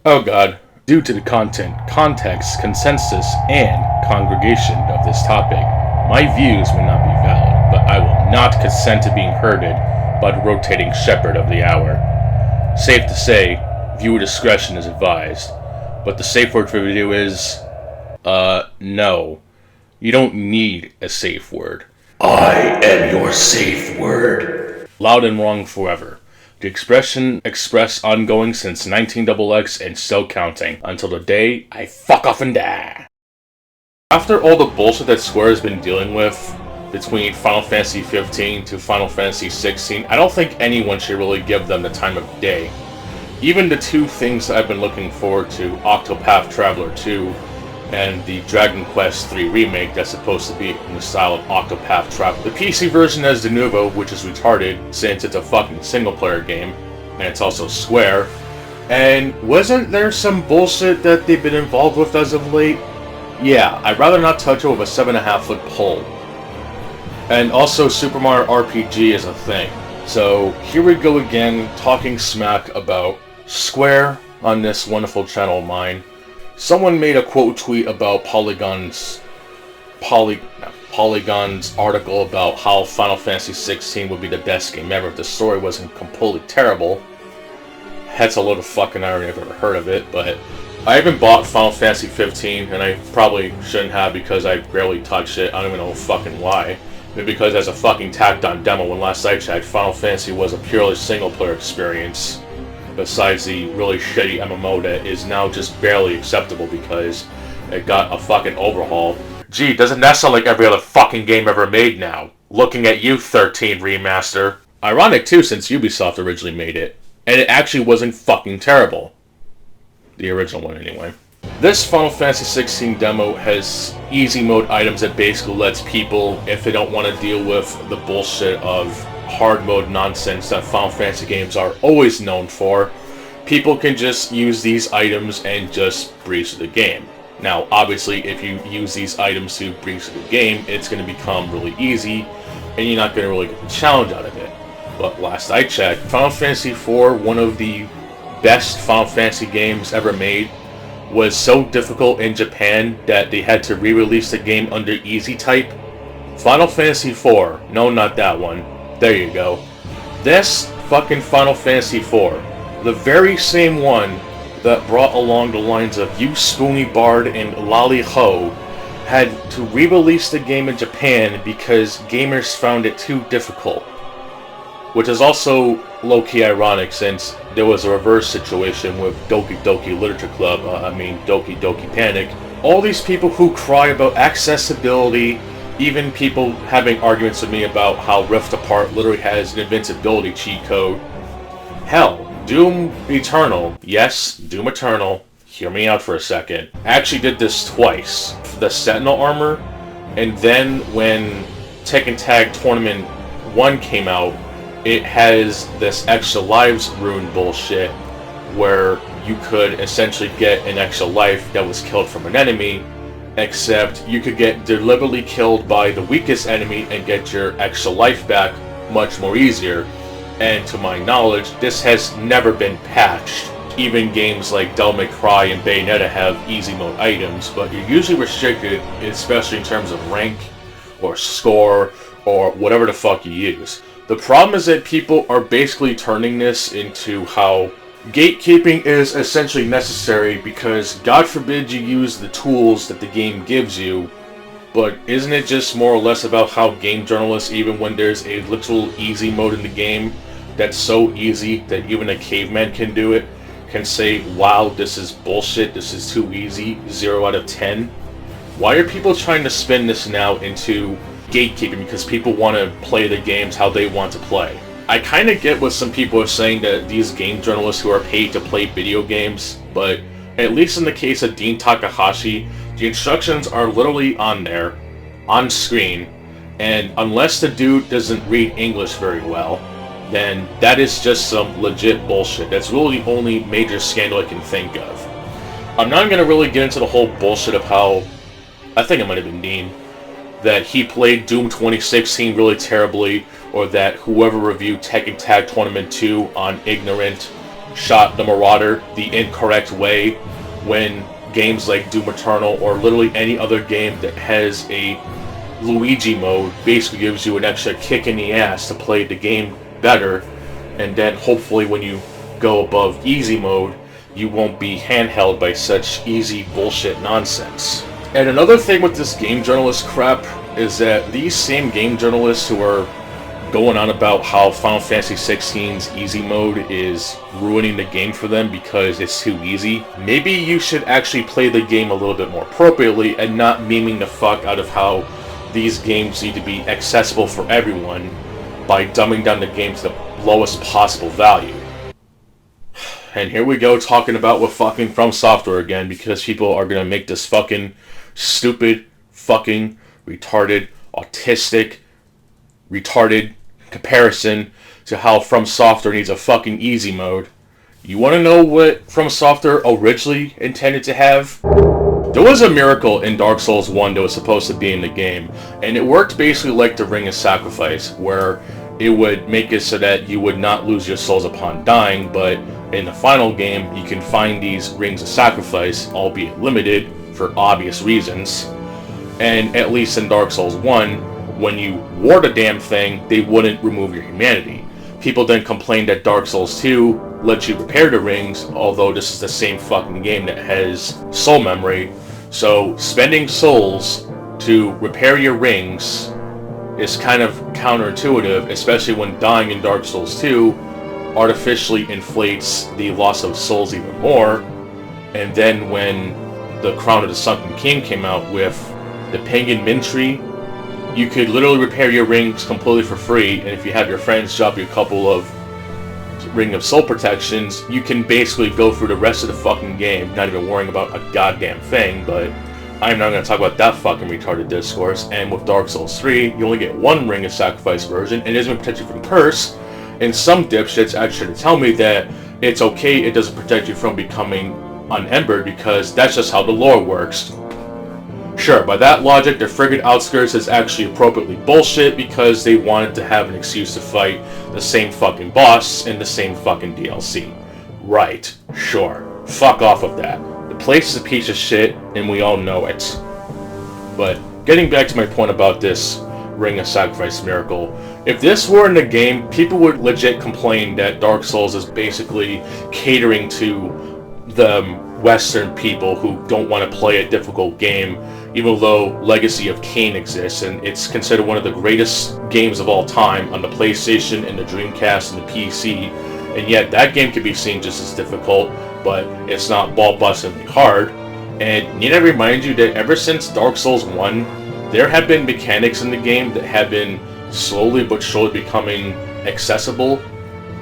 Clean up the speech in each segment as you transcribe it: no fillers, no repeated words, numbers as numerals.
Oh god. Due to the content, context, consensus, and congregation of this topic, my views may not be valid, but I will not consent to being herded by the rotating shepherd of the hour. Safe to say, viewer discretion is advised, but the safe word for the video is, no. You don't need a safe word. I am your safe word. Loud and wrong forever. The expression expressed ongoing since 19XX and still counting, until the day I fuck off and die. After all the bullshit that Square has been dealing with, between Final Fantasy XV to Final Fantasy XVI, I don't think anyone should really give them the time of day. Even the two things that I've been looking forward to, Octopath Traveler 2 and the Dragon Quest III remake that's supposed to be in the style of Octopath Traveler. The PC version has de novo, which is retarded since it's a fucking single-player game, and it's also Square. And wasn't there some bullshit that they've been involved with as of late? Yeah, I'd rather not touch it with a 7.5-foot pole. And also Super Mario RPG is a thing. So here we go again, talking smack about Square on this wonderful channel of mine. Someone made a quote tweet about Polygon's article about how Final Fantasy XVI would be the best game ever if the story wasn't completely terrible. That's a load of fucking irony, I've ever heard of it, but I haven't bought Final Fantasy XV, and I probably shouldn't have because I barely touched it. I don't even know fucking why. Maybe because as a fucking tacked on demo, when last I checked, Final Fantasy was a purely single player experience. Besides the really shitty MMO that is now just barely acceptable because it got a fucking overhaul. Gee, doesn't that sound like every other fucking game ever made now? Looking at you, 13 Remaster. Ironic too, since Ubisoft originally made it. And it actually wasn't fucking terrible. The original one, anyway. This Final Fantasy XVI demo has easy mode items that basically lets people, if they don't want to deal with the bullshit of hard mode nonsense that Final Fantasy games are always known for, people can just use these items and just breeze through the game. Now, obviously, if you use these items to breeze through the game, it's going to become really easy, and you're not going to really get the challenge out of it. But last I checked, Final Fantasy IV, one of the best Final Fantasy games ever made, was so difficult in Japan that they had to re-release the game under Easy Type. Final Fantasy IV, no, not that one. There you go. This fucking Final Fantasy IV, the very same one that brought along the lines of You Spoony Bard and Lolly Ho, had to re-release the game in Japan because gamers found it too difficult. Which is also low-key ironic since there was a reverse situation with Doki Doki Literature Club, Doki Doki Panic. All these people who cry about accessibility, even people having arguments with me about how Rift Apart literally has an invincibility cheat code. Hell, Doom Eternal, yes, Doom Eternal, hear me out for a second, actually did this twice. The Sentinel armor, and then when Tekken Tag Tournament 1 came out, it has this extra lives rune bullshit where you could essentially get an extra life that was killed from an enemy, except you could get deliberately killed by the weakest enemy and get your extra life back much more easier. And to my knowledge, this has never been patched. Even games like Devil May Cry and Bayonetta have easy mode items, but you're usually restricted, especially in terms of rank or score or whatever the fuck you use. The problem is that people are basically turning this into how gatekeeping is essentially necessary because God forbid you use the tools that the game gives you, but isn't it just more or less about how game journalists, even when there's a literal easy mode in the game that's so easy that even a caveman can do it, can say, wow, this is bullshit, this is too easy, 0 out of 10? Why are people trying to spin this now into gatekeeping because people want to play the games how they want to play? I kind of get what some people are saying that these game journalists who are paid to play video games, but at least in the case of Dean Takahashi, the instructions are literally on there, on screen, and unless the dude doesn't read English very well, then that is just some legit bullshit. That's really the only major scandal I can think of. I'm not going to really get into the whole bullshit of how, I think it might have been Dean, that he played Doom 2016 really terribly, or that whoever reviewed Tekken Tag Tournament 2 on Ignorant shot the Marauder the incorrect way, when games like Doom Eternal or literally any other game that has a Luigi mode basically gives you an extra kick in the ass to play the game better, and then hopefully when you go above easy mode, you won't be handheld by such easy bullshit nonsense. And another thing with this game journalist crap is that these same game journalists who are going on about how Final Fantasy XVI's easy mode is ruining the game for them because it's too easy, maybe you should actually play the game a little bit more appropriately and not memeing the fuck out of how these games need to be accessible for everyone by dumbing down the game to the lowest possible value. And here we go talking about what fucking From Software again, because people are gonna make this fucking stupid, fucking retarded, autistic, retarded comparison to how From Software needs a fucking easy mode. You want to know what From Software originally intended to have? There was a miracle in Dark Souls 1 that was supposed to be in the game, and it worked basically like the Ring of Sacrifice, where it would make it so that you would not lose your souls upon dying, but in the final game you can find these Rings of Sacrifice, albeit limited for obvious reasons. And at least in Dark Souls 1, when you wore the damn thing, they wouldn't remove your humanity. People then complained that Dark Souls 2 lets you repair the rings, although this is the same fucking game that has soul memory. So spending souls to repair your rings is kind of counterintuitive, especially when dying in Dark Souls 2 artificially inflates the loss of souls even more. And then when the Crown of the Sunken King came out with the Pagan Mintry, you could literally repair your rings completely for free, and if you have your friends drop you a couple of Ring of Soul protections, you can basically go through the rest of the fucking game, not even worrying about a goddamn thing. But I'm not going to talk about that fucking retarded discourse. And with Dark Souls 3, you only get one Ring of Sacrifice version, and it doesn't protect you from curse. And some dipshits actually tell me that it's okay, it doesn't protect you from becoming unembered, because that's just how the lore works. Sure, by that logic, the friggin' Outskirts is actually appropriately bullshit because they wanted to have an excuse to fight the same fucking boss in the same fucking DLC. Right, sure. Fuck off of that. The place is a piece of shit, and we all know it. But, getting back to my point about this Ring of Sacrifice miracle, if this were in the game, people would legit complain that Dark Souls is basically catering to the Western people who don't want to play a difficult game, even though Legacy of Kain exists, and it's considered one of the greatest games of all time on the PlayStation and the Dreamcast and the PC, and yet that game can be seen just as difficult, but it's not ball-bustingly hard. And need I remind you that ever since Dark Souls 1, there have been mechanics in the game that have been slowly but surely becoming accessible,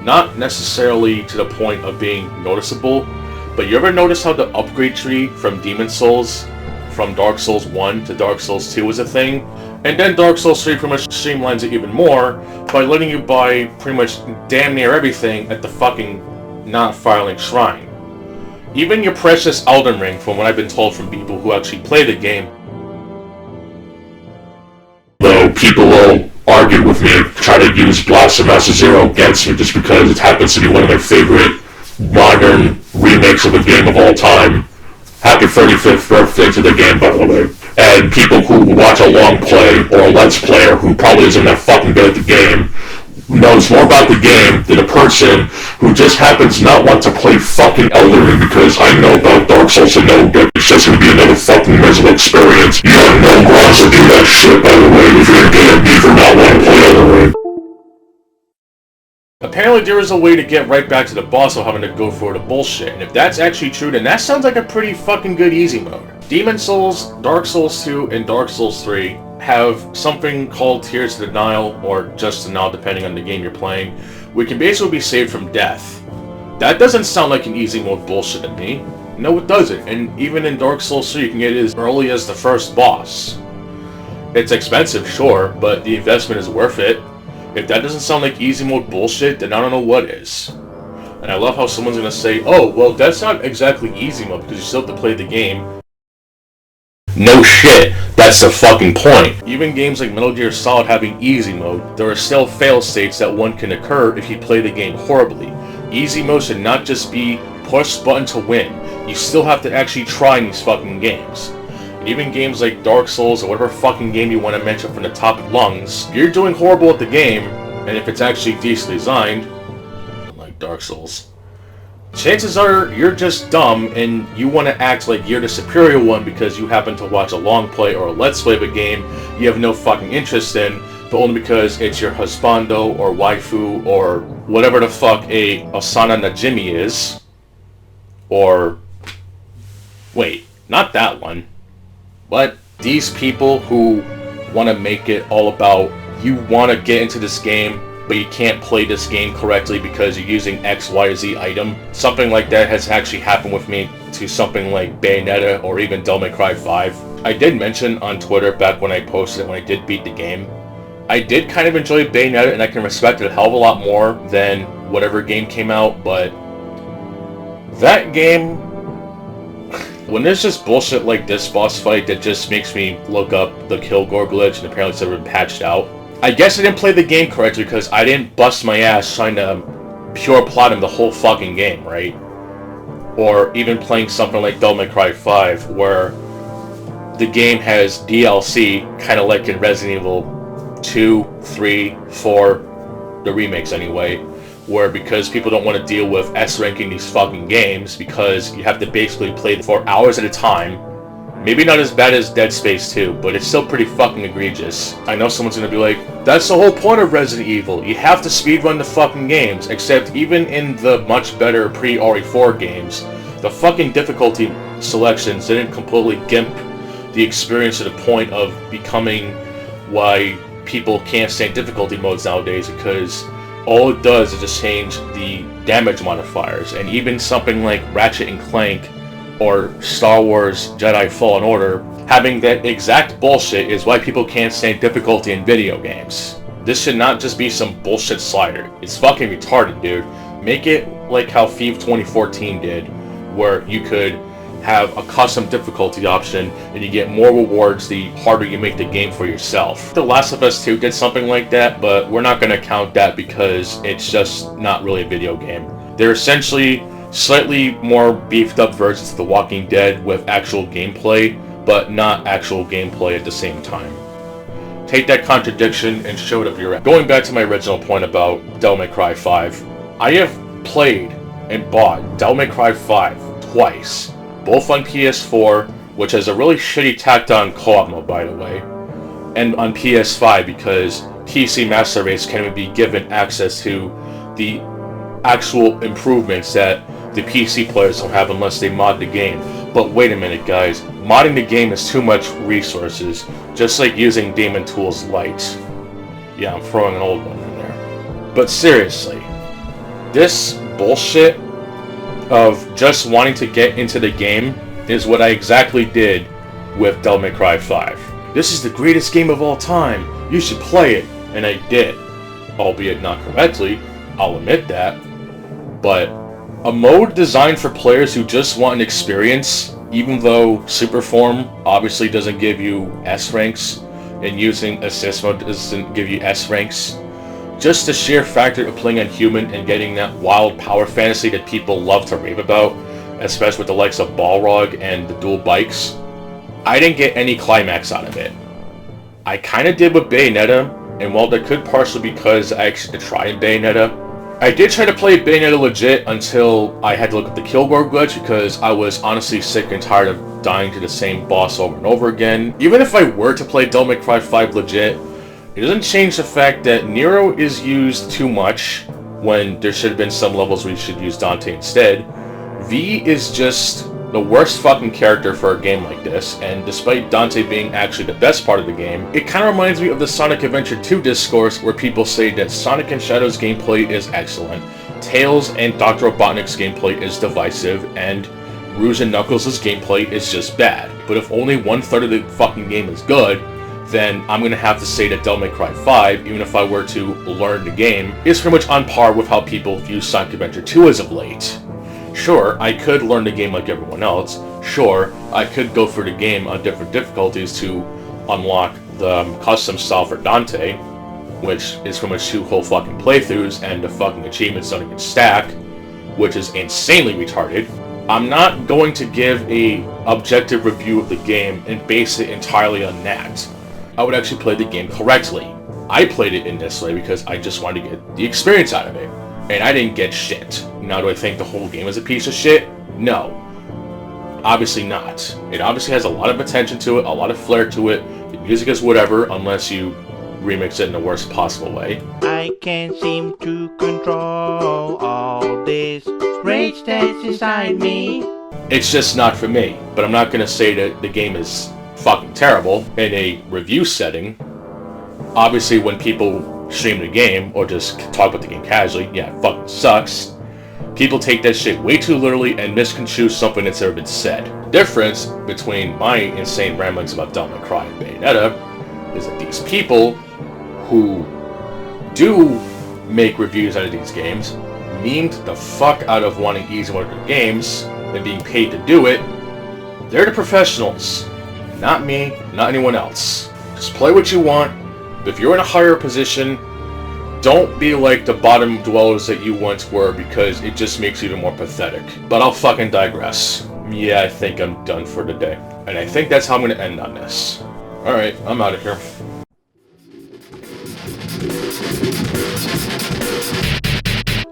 not necessarily to the point of being noticeable, but you ever notice how the upgrade tree from Demon Souls from Dark Souls 1 to Dark Souls 2 is a thing? And then Dark Souls 3 pretty much streamlines it even more by letting you buy pretty much damn near everything at the fucking not-Firelink Shrine. Even your precious Elden Ring, from what I've been told from people who actually play the game. Though people will argue with me, try to use Blossom as a zero against me just because it happens to be one of my favorite modern remakes of a game of all time. Happy 35th birthday to the game, by the way. And people who watch a long play or a let's player who probably isn't that fucking good at the game knows more about the game than a person who just happens to not want to play fucking Elden Ring because I know about Dark Souls and know that it's just gonna be another fucking miserable experience. You have no grounds to do that shit, by the way, if you're gonna get me for not wanting to play Elden Ring. Apparently there is a way to get right back to the boss without having to go for the bullshit, and if that's actually true, then that sounds like a pretty fucking good easy mode. Demon Souls, Dark Souls 2, and Dark Souls 3 have something called Tears of Denial, or just Denial depending on the game you're playing, where you can basically be saved from death. That doesn't sound like an easy mode bullshit to me. No, it doesn't, and even in Dark Souls 3 you can get it as early as the first boss. It's expensive, sure, but the investment is worth it. If that doesn't sound like easy mode bullshit, then I don't know what is. And I love how someone's gonna say, oh, well, that's not exactly easy mode because you still have to play the game. No shit, that's the fucking point. Even games like Metal Gear Solid having easy mode, there are still fail states that one can occur if you play the game horribly. Easy mode should not just be push button to win. You still have to actually try in these fucking games. Even games like Dark Souls or whatever fucking game you want to mention from the top lungs, you're doing horrible at the game, and if it's actually decently designed, like Dark Souls, chances are you're just dumb and you want to act like you're the superior one because you happen to watch a long play or a let's play of a game you have no fucking interest in, but only because it's your husbando or waifu or whatever the fuck a Osana Najimi is. Or, wait, not that one. But these people who want to make it all about you want to get into this game, but you can't play this game correctly because you're using X, Y, or Z item. Something like that has actually happened with me to something like Bayonetta or even Devil May Cry 5. I did mention on Twitter back when I posted it when I did beat the game, I did kind of enjoy Bayonetta and I can respect it a hell of a lot more than whatever game came out, but that game, when there's just bullshit like this boss fight that just makes me look up the Kilgore glitch and apparently it's never been patched out. I guess I didn't play the game correctly because I didn't bust my ass trying to pure platinum the whole fucking game, right? Or even playing something like Devil May Cry 5 where the game has DLC, kind of like in Resident Evil 2, 3, 4, the remakes anyway, where because people don't want to deal with S-ranking these fucking games because you have to basically play for hours at a time. Maybe not as bad as Dead Space 2, but it's still pretty fucking egregious. I know someone's gonna be like, that's the whole point of Resident Evil. You have to speedrun the fucking games, except even in the much better pre-RE4 games, the fucking difficulty selections didn't completely gimp the experience to the point of becoming why people can't stand difficulty modes nowadays, because all it does is just change the damage modifiers. And even something like Ratchet and Clank or Star Wars Jedi Fallen Order, having that exact bullshit is why people can't stand difficulty in video games. This should not just be some bullshit slider. It's fucking retarded, dude. Make it like how Thief 2014 did, where you could have a custom difficulty option and you get more rewards the harder you make the game for yourself. The Last of Us 2 did something like that, but we're not going to count that because it's just not really a video game. They're essentially slightly more beefed up versions of The Walking Dead with actual gameplay, but not actual gameplay at the same time. Take that contradiction and show it up your ass. Going back to my original point about Devil May Cry 5, I have played and bought Devil May Cry 5 twice, both on PS4, which has a really shitty tacked on co-op mode by the way, and on PS5 because PC Master Race can't even be given access to the actual improvements that the PC players don't have unless they mod the game. But wait a minute guys, modding the game is too much resources, just like using Demon Tools Lite. Yeah, I'm throwing an old one in there. But seriously, this bullshit of just wanting to get into the game is what I exactly did with Devil May Cry 5. This is the greatest game of all time, you should play it, and I did. Albeit not correctly, I'll admit that, but a mode designed for players who just want an experience, even though Superform obviously doesn't give you S ranks, and using Assist mode doesn't give you S ranks, just the sheer factor of playing on human and getting that wild power fantasy that people love to rave about, especially with the likes of Balrog and the dual bikes, I didn't get any climax out of it. I kinda did with Bayonetta, and while that could partially because I actually did try in Bayonetta, I did try to play Bayonetta legit until I had to look at the Kilgore glitch because I was honestly sick and tired of dying to the same boss over and over again. Even if I were to play Devil May Cry 5 legit, it doesn't change the fact that Nero is used too much when there should have been some levels where you should use Dante instead. V is just the worst fucking character for a game like this, and despite Dante being actually the best part of the game, it kind of reminds me of the Sonic Adventure 2 discourse where people say that Sonic and Shadow's gameplay is excellent, Tails and Dr. Robotnik's gameplay is divisive, and Rouge and Knuckles' gameplay is just bad. But if only 1/3 of the fucking game is good, then I'm going to have to say that Devil May Cry 5, even if I were to learn the game, is pretty much on par with how people view Sonic Adventure 2 as of late. Sure, I could learn the game like everyone else. Sure, I could go through the game on different difficulties to unlock the custom style for Dante, which is pretty much 2 whole fucking playthroughs and the fucking achievements don't even stack. which is insanely retarded. I'm not going to give a objective review of the game and base it entirely on that. I would actually play the game correctly. I played it in this way because I just wanted to get the experience out of it. And I didn't get shit. Now, do I think the whole game is a piece of shit? No. Obviously not. It obviously has a lot of attention to it, a lot of flair to it. The music is whatever, unless you remix it in the worst possible way. I can't seem to control all this rage that's inside me. It's just not for me. But I'm not going to say that the game is fucking terrible in a review setting. Obviously, when people stream the game, or just talk about the game casually, yeah, it fucking sucks. People take that shit way too literally and misconstrue something that's ever been said. The difference between my insane ramblings about Devil May Cry Bayonetta is that these people who do make reviews out of these games memed the fuck out of wanting easy one of their games and being paid to do it. They're the professionals. Not me, not anyone else. Just play what you want. If you're in a higher position, don't be like the bottom dwellers that you once were, because it just makes you even more pathetic. But I'll fucking digress. Yeah, I think I'm done for today. And I think that's how I'm gonna end on this. Alright, I'm out of here.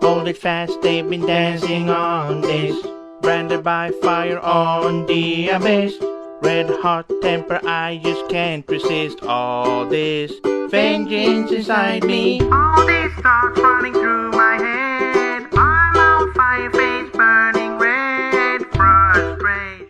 Hold it fast, they've been dancing on this. Branded by fire on the abyss. Red hot temper, I just can't resist all this vengeance inside me. All these thoughts running through my head.